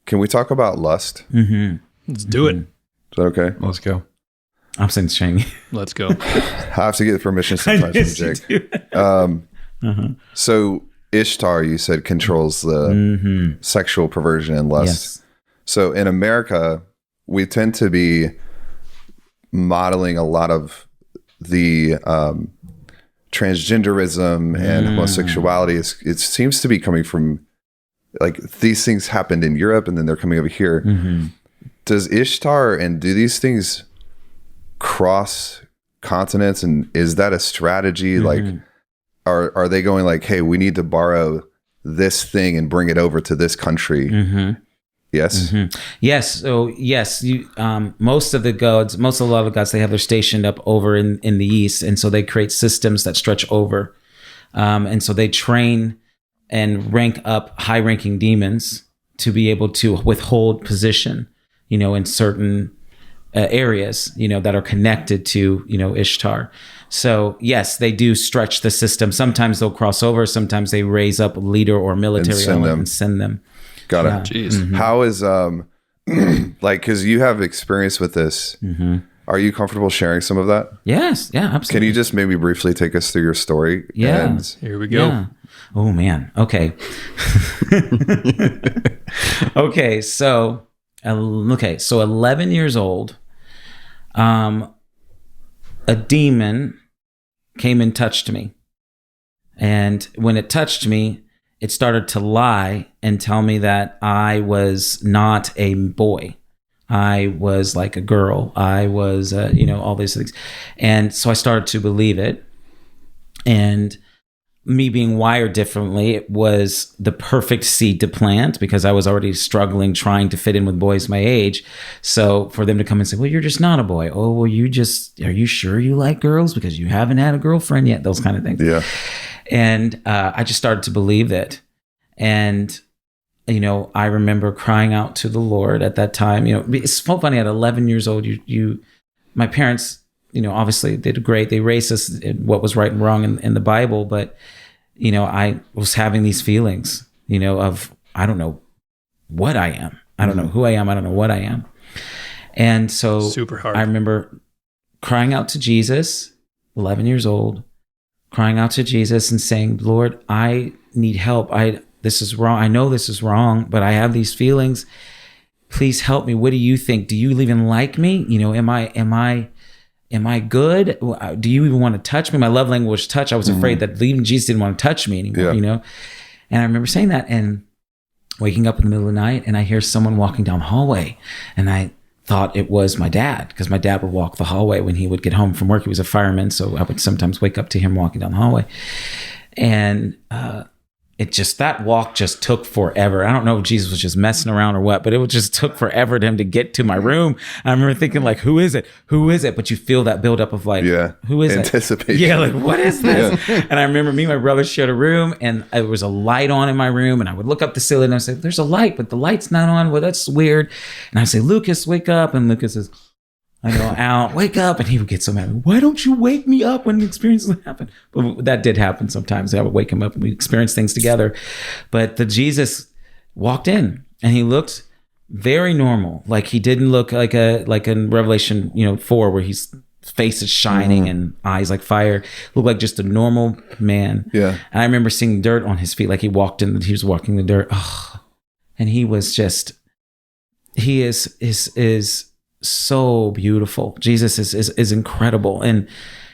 Can we talk about lust? Mm-hmm. Let's do it. Is that okay? Let's go. I'm saying shame. Let's go. I have to get permission sometimes from Jake. So Ishtar, you said, controls the sexual perversion and lust. Yes. So in America, we tend to be modeling a lot of the transgenderism and homosexuality. It seems to be coming from, like, these things happened in Europe and then they're coming over here. Does Ishtar and do these things cross continents, and is that a strategy? Like, are they going like, hey, we need to borrow this thing and bring it over to this country? Yes. Yes. So yes, you most of a lot of gods, they have their stationed up over in the east, and so they create systems that stretch over, and so they train and rank up high-ranking demons to be able to withhold position, in certain areas, that are connected to, Ishtar. So yes, they do stretch the system. Sometimes they'll cross over. Sometimes they raise up a leader or military element and send them. Got it. Jeez. How is like, because you have experience with this. Are you comfortable sharing some of that? Yes. Yeah. Absolutely. Can you just maybe briefly take us through your story? Yeah. And here we go. Yeah. Oh man. Okay. Okay. So 11 years old. A demon came and touched me. And when it touched me, it started to lie and tell me that I was not a boy. I was like a girl. I was, all these things. And so I started to believe it. And me being wired differently, it was the perfect seed to plant because I was already struggling, trying to fit in with boys my age. So for them to come and say, well, you're just not a boy. Oh, well, are you sure you like girls because you haven't had a girlfriend yet? Those kind of things. Yeah. And I just started to believe it. And, I remember crying out to the Lord at that time. It's so funny, at 11 years old, my parents, obviously did great. They raised us in what was right and wrong in the Bible. But, I was having these feelings, of, I don't know what I am. I don't know who I am. I don't know what I am. And so super hard. I remember crying out to Jesus, 11 years old, crying out to Jesus and saying, Lord, I need help. This is wrong. I know this is wrong, but I have these feelings. Please help me. What do you think? Do you even like me? Am I good? Do you even want to touch me? My love language was touch. I was afraid that even Jesus didn't want to touch me anymore, And I remember saying that and waking up in the middle of the night, and I hear someone walking down the hallway, and I thought it was my dad, because my dad would walk the hallway when he would get home from work. He was a fireman, so I would sometimes wake up to him walking down the hallway. And that walk just took forever. I don't know if Jesus was just messing around or what, but it just took forever to him to get to my room. I remember thinking, like, who is it? Who is it? But you feel that buildup of like, who is anticipation. it? Yeah, like, what is this? And I remember me and my brother shared a room, and there was a light on in my room, and I would look up the ceiling and I would say, there's a light, but the light's not on. Well, that's weird. And I say, Lucas, wake up. And Lucas says, I go out, wake up. And he would get so mad. Why don't you wake me up when the experiences happen? But that did happen sometimes. I would wake him up and we'd experience things together. But the Jesus walked in, and he looked very normal. Like, he didn't look like in Revelation, 4, where his face is shining and eyes like fire. Looked like just a normal man. Yeah. And I remember seeing dirt on his feet. Like, he was walking the dirt. Oh. And he was just, he is so beautiful. Jesus is incredible, and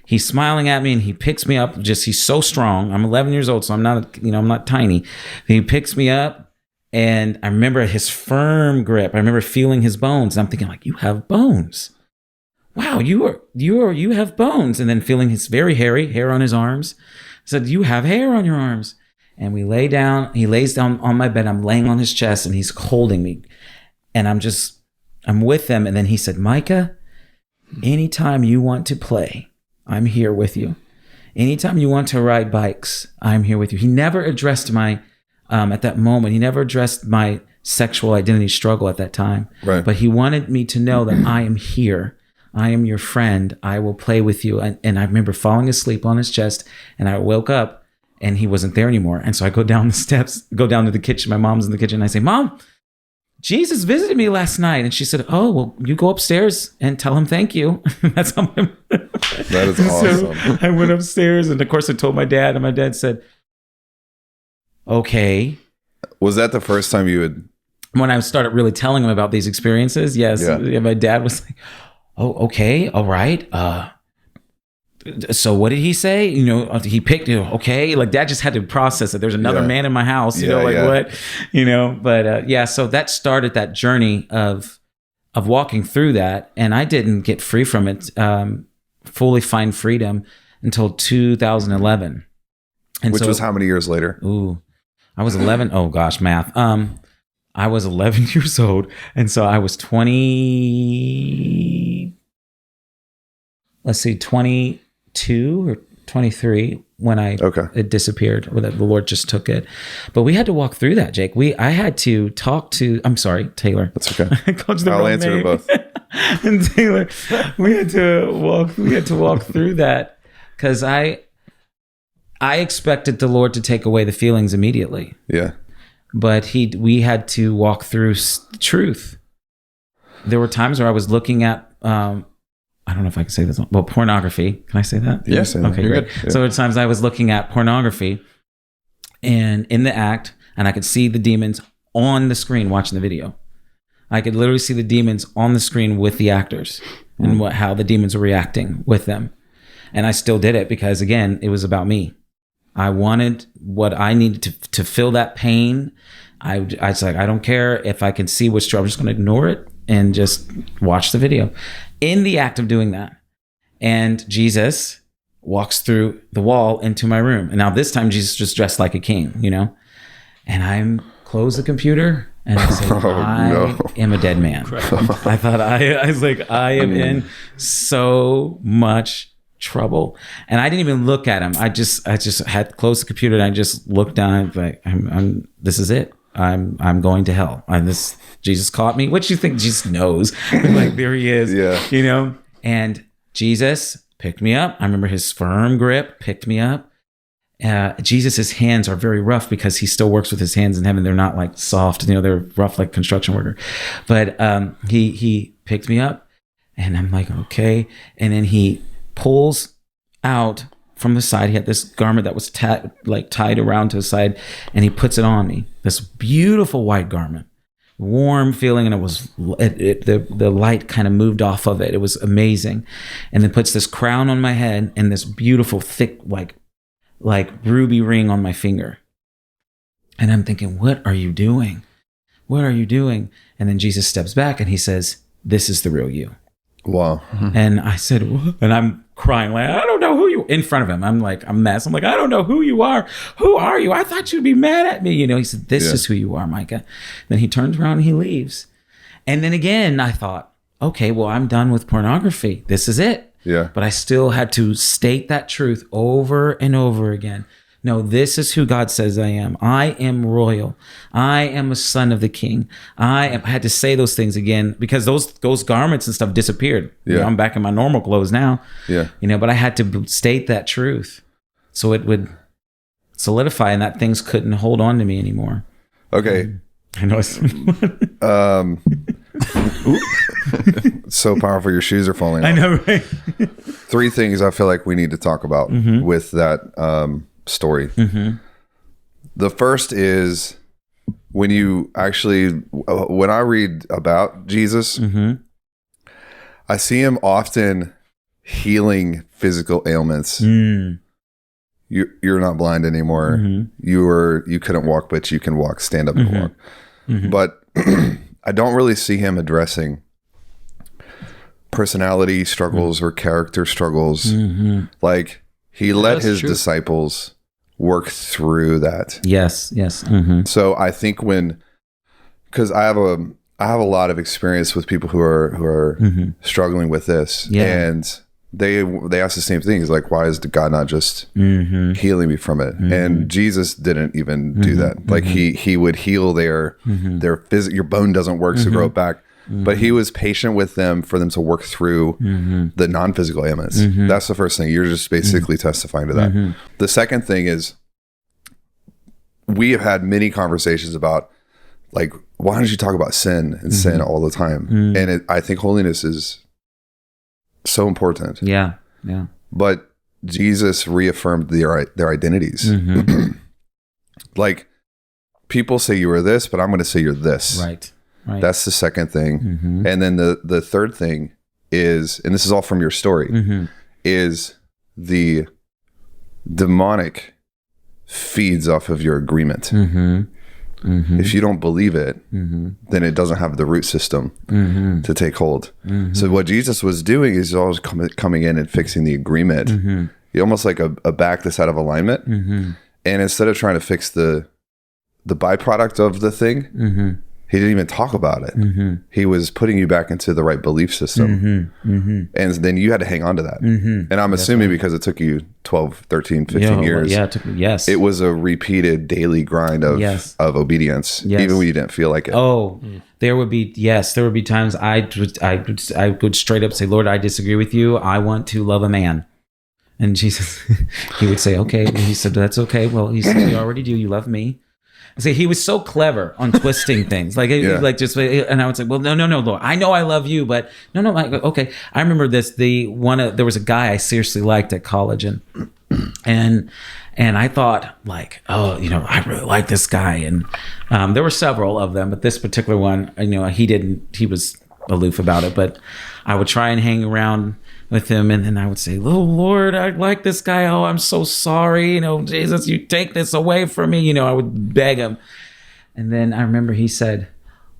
he's smiling at me, and he picks me up. He's so strong. I'm 11 years old, so I'm not tiny. He picks me up, and I remember his firm grip. I remember feeling his bones, and I'm thinking, like, you have bones. Wow, you have bones. And then feeling his very hairy hair on his arms. I said, you have hair on your arms. And we lay down. He lays down on my bed. I'm laying on his chest, and he's holding me, and I'm with them. And then he said, Micah, anytime you want to play, I'm here with you. Anytime you want to ride bikes, I'm here with you. He never addressed at that moment, he never addressed my sexual identity struggle at that time. Right. But he wanted me to know that I am here. I am your friend. I will play with you. And I remember falling asleep on his chest, and I woke up, and he wasn't there anymore. And so I go down the steps, go down to the kitchen. My mom's in the kitchen. And I say, Mom, Jesus visited me last night. And she said, oh, well, you go upstairs and tell him thank you. That's how that is awesome. So I went upstairs, and of course I told my dad, and my dad said, okay. Was that the first time you had... When I started really telling him about these experiences, yes. Yeah. My dad was like, oh, okay, all right. So what did he say? You know, he picked you. Okay, like Dad just had to process it. There's another man in my house. You know, like what? You know, but so that started that journey of walking through that, and I didn't get free from it, fully find freedom until 2011. And which was how many years later? Ooh, I was 11. Oh gosh, math. I was 11 years old, and so I was 20. Let's see, 22 or 23 when it disappeared. The Lord just took it. But we had to walk through that, Jake. I had to talk to, I'm sorry, Taylor. That's okay. I called you the I'll wrong answer name. to both. And Taylor, we had to walk through that, because I expected the Lord to take away the feelings immediately. Yeah. But we had to walk through truth. There were times where I was looking at, I don't know if I can say this. Well, pornography. Can I say that? Yes. Yeah, okay, great. Yeah. So at times I was looking at pornography and in the act, and I could see the demons on the screen watching the video. I could literally see the demons on the screen with the actors and how the demons were reacting with them. And I still did it because, again, it was about me. I wanted what I needed to fill that pain. I was like, I don't care if I can see what's true. I'm just going to ignore it and just watch the video. In the act of doing that, and Jesus walks through the wall into my room. And now this time Jesus just dressed like a king, you know? And I close the computer and I said, I am a dead man. I thought I was like, I am in so much trouble. And I didn't even look at him. I just had closed the computer and I just looked down like, this is it. I'm going to hell. Jesus caught me. What do you think Jesus knows? Like, there he is. Yeah. You know? And Jesus picked me up. I remember his firm grip picked me up. Jesus' hands are very rough because he still works with his hands in heaven. They're not like soft, you know, they're rough like construction worker. But he picked me up and I'm like, okay. And then he pulls out from the side. He had this garment that was tied around to his side, and he puts it on me. This beautiful white garment, warm feeling, and the light kind of moved off of it. It was amazing. And then puts this crown on my head and this beautiful thick like ruby ring on my finger. And I'm thinking, what are you doing? What are you doing? And then Jesus steps back and he says, this is the real you. Wow. And I said, what? And I'm crying like, I don't know who you, in front of him. I'm like a mess. I'm like, I don't know who you are. Who are you? I thought you'd be mad at me. You know, he said, this is who you are, Micah. Then he turns around and he leaves. And then again, I thought, okay, well, I'm done with pornography. This is it. Yeah. But I still had to state that truth over and over again. No, this is who God says I am. I am royal. I am a son of the king. I had to say those things again because those garments and stuff disappeared. Yeah. You know, I'm back in my normal clothes now. Yeah. You know, but I had to state that truth so it would solidify and that things couldn't hold on to me anymore. Okay. I know. So powerful. Your shoes are falling off. I know, right? 3 things I feel like we need to talk about with that story. The first is when I read about Jesus, I see him often healing physical ailments. You're not blind anymore. You couldn't walk, but you can walk, stand up and walk. But I don't really see him addressing personality struggles or character struggles. Like he let his disciples work through that. Yes. So I think because I have a lot of experience with people who are struggling with this, and they ask the same thing. It's like, why is God not just healing me from it? And Jesus didn't even do that. Like he would heal their your bone doesn't work, so grow it back. But he was patient with them for them to work through the non-physical ailments. That's the first thing. You're just basically testifying to that. The second thing is we have had many conversations about, like, why don't you talk about sin and sin all the time? And I think holiness is so important. Yeah. Yeah. But Jesus reaffirmed their identities. Like, people say you are this, but I'm going to say you're this. Right. That's the second thing. And then the third thing is, and this is all from your story, is the demonic feeds off of your agreement. If you don't believe it, then it doesn't have the root system to take hold. So what Jesus was doing is always coming in and fixing the agreement. He almost like a back that's out of alignment. And instead of trying to fix the byproduct of the thing, he didn't even talk about it. He was putting you back into the right belief system. And then you had to hang on to that. And I'm assuming because it took you 12, 13, 15 years. Yeah, it took me, yes. It was a repeated daily grind of obedience, even when you didn't feel like it. Oh, there would be times I would straight up say, Lord, I disagree with you. I want to love a man. And Jesus, he would say, okay. And he said, that's okay. Well, he said, you already do. You love me. See, he was so clever on twisting things, like just, and I would say, well, no, Lord, I know I love you, but no, okay. I remember this. There was a guy I seriously liked at college, and I thought, like, oh, I really like this guy, and there were several of them, but this particular one, he was aloof about it, but I would try and hang around with him, and then I would say, oh Lord, I like this guy. Oh, I'm so sorry. Jesus, you take this away from me. I would beg him. And then I remember he said,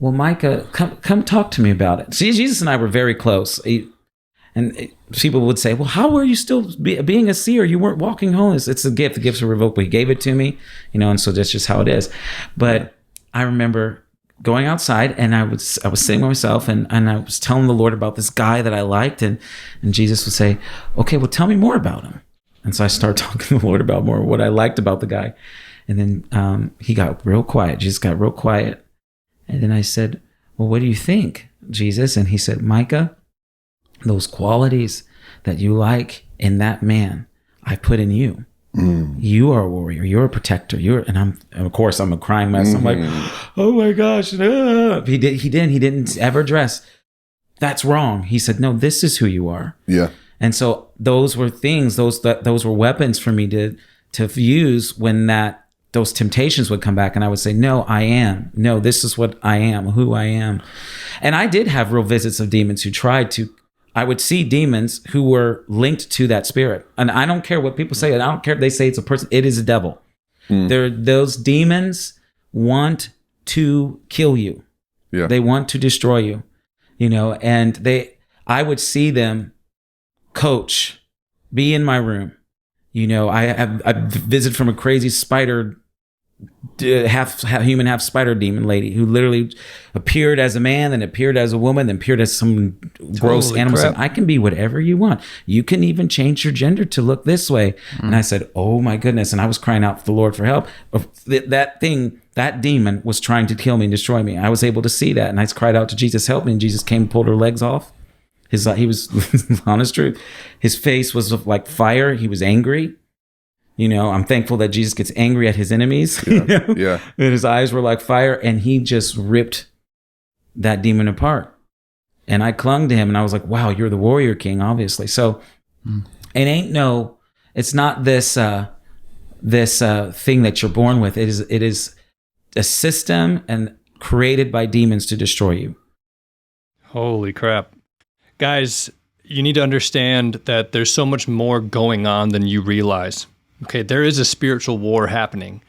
well, Micah, come talk to me about it. See, Jesus and I were very close. And people would say, well, how were you still being a seer? You weren't walking holiness. It's a gift. The gifts are revocable. He gave it to me, and so that's just how it is. But I remember going outside, and I was sitting by myself, and I was telling the Lord about this guy that I liked, and Jesus would say, okay, well, tell me more about him. And so I started talking to the Lord about more what I liked about the guy. And then he got real quiet. Jesus got real quiet. And then I said, well, what do you think, Jesus? And he said, Micah, those qualities that you like in that man, I put in you. You are a warrior. You're a protector. Of course, I'm a crying mess. I'm like, oh my gosh. He didn't ever address. That's wrong. He said, no, this is who you are. Yeah. And so those were things, those were weapons for me to use when those temptations would come back, and I would say, no, I am. No, this is what I am, who I am. And I did have real visits of demons who I would see demons who were linked to that spirit. And I don't care what people say. I don't care if they say it's a person. It is a devil. Those demons want to kill you. Yeah. They want to destroy you. And I would see them coach, be in my room. I visited from a crazy spider, half human, half spider demon lady who literally appeared as a man, then appeared as a woman, then appeared as some gross animal. Saying, I can be whatever you want. You can even change your gender to look this way. And I said, oh my goodness. And I was crying out for the Lord for help. That demon was trying to kill me and destroy me. I was able to see that. And I cried out to Jesus, help me. And Jesus came and pulled her legs off. He was honest truth. His face was like fire. He was angry. I'm thankful that Jesus gets angry at his enemies. Yeah. And his eyes were like fire, and he just ripped that demon apart. And I clung to him, and I was like, wow, you're the warrior king, obviously. So it's not this thing that you're born with. It is a system and created by demons to destroy you. Holy crap. Guys, you need to understand that there's so much more going on than you realize. Okay, there is a spiritual war happening.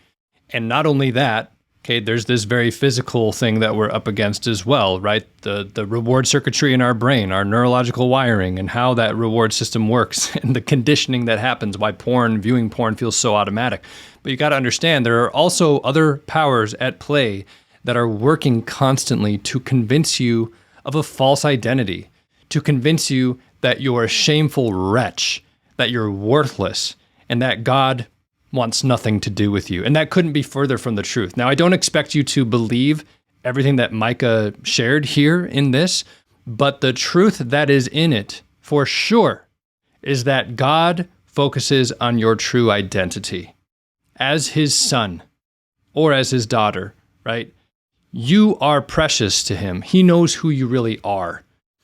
And not only that, okay, there's this very physical thing that we're up against as well, right? The reward circuitry in our brain, our neurological wiring, and how that reward system works, and the conditioning that happens, why viewing porn feels so automatic. But you got to understand, there are also other powers at play that are working constantly to convince you of a false identity, to convince you that you're a shameful wretch, that you're worthless, and that God wants nothing to do with you. And that couldn't be further from the truth. Now, I don't expect you to believe everything that Micah shared here in this, but the truth that is in it, for sure, is that God focuses on your true identity. As his son, or as his daughter, right? You are precious to him. He knows who you really are.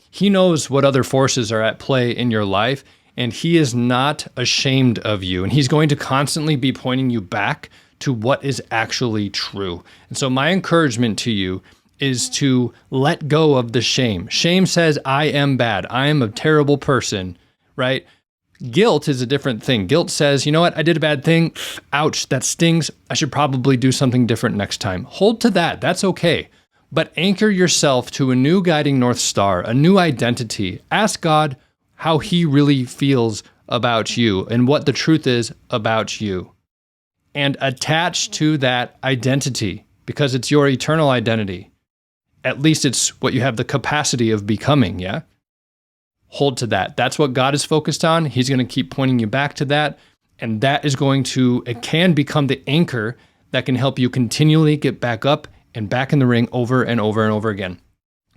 He knows what other forces are at play in your life, and he is not ashamed of you. And he's going to constantly be pointing you back to what is actually true. And so my encouragement to you is to let go of the shame. Shame says, I am bad. I am a terrible person, right? Guilt is a different thing. Guilt says, you know what? I did a bad thing. Ouch, that stings. I should probably do something different next time. Hold to that. That's okay. But anchor yourself to a new guiding North Star, a new identity. Ask God how he really feels about you and what the truth is about you. And attach to that identity, because it's your eternal identity. At least it's what you have the capacity of becoming, yeah? Hold to that. That's what God is focused on. He's going to keep pointing you back to that. And that is it can become the anchor that can help you continually get back up and back in the ring over and over and over again.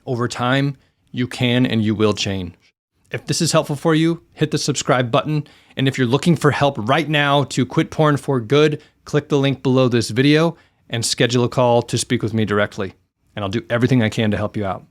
Over time, you can and you will change. If this is helpful for you, hit the subscribe button. And if you're looking for help right now to quit porn for good, click the link below this video and schedule a call to speak with me directly. And I'll do everything I can to help you out.